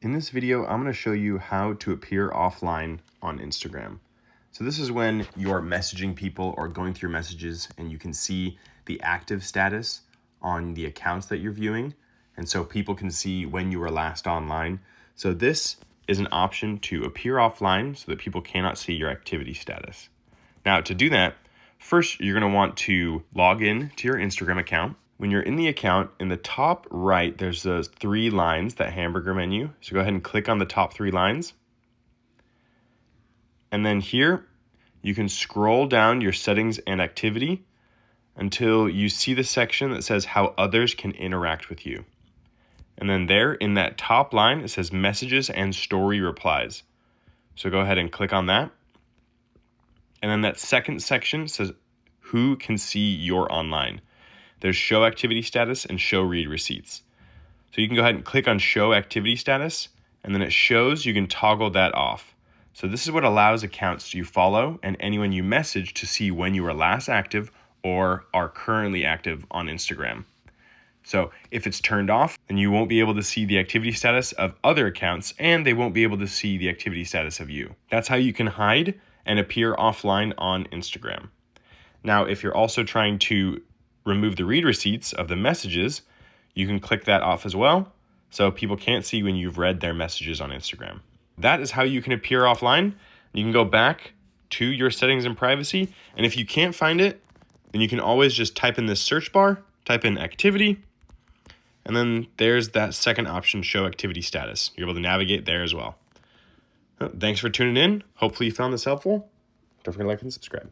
In this video, I'm going to show you how to appear offline on Instagram. So this is when you're messaging people or going through messages and you can see the active status on the accounts that you're viewing. And so people can see when you were last online. So this is an option to appear offline so that people cannot see your activity status. Now to do that, first you're going to want to log in to your Instagram account. When you're in the account, in the top right, there's those three lines, that hamburger menu. So go ahead and click on the top three lines. And then here, you can scroll down your settings and activity until you see the section that says how others can interact with you. And then there, in that top line, it says messages and story replies. So go ahead and click on that. And then that second section says who can see your online. There's show activity status and show read receipts. So you can go ahead and click on show activity status, and then it shows you can toggle that off. So this is what allows accounts you follow and anyone you message to see when you were last active or are currently active on Instagram. So if it's turned off, then you won't be able to see the activity status of other accounts and they won't be able to see the activity status of you. That's how you can hide and appear offline on Instagram. Now, if you're also trying to remove the read receipts of the messages, you can click that off as well, so people can't see when you've read their messages on Instagram. That is how you can appear offline. You can go back to your settings and privacy, and if you can't find it, then you can always just type in this search bar, type in activity, and then there's that second option, show activity status. You're able to navigate there as well. Thanks for tuning in. Hopefully you found this helpful. Don't forget to like and subscribe.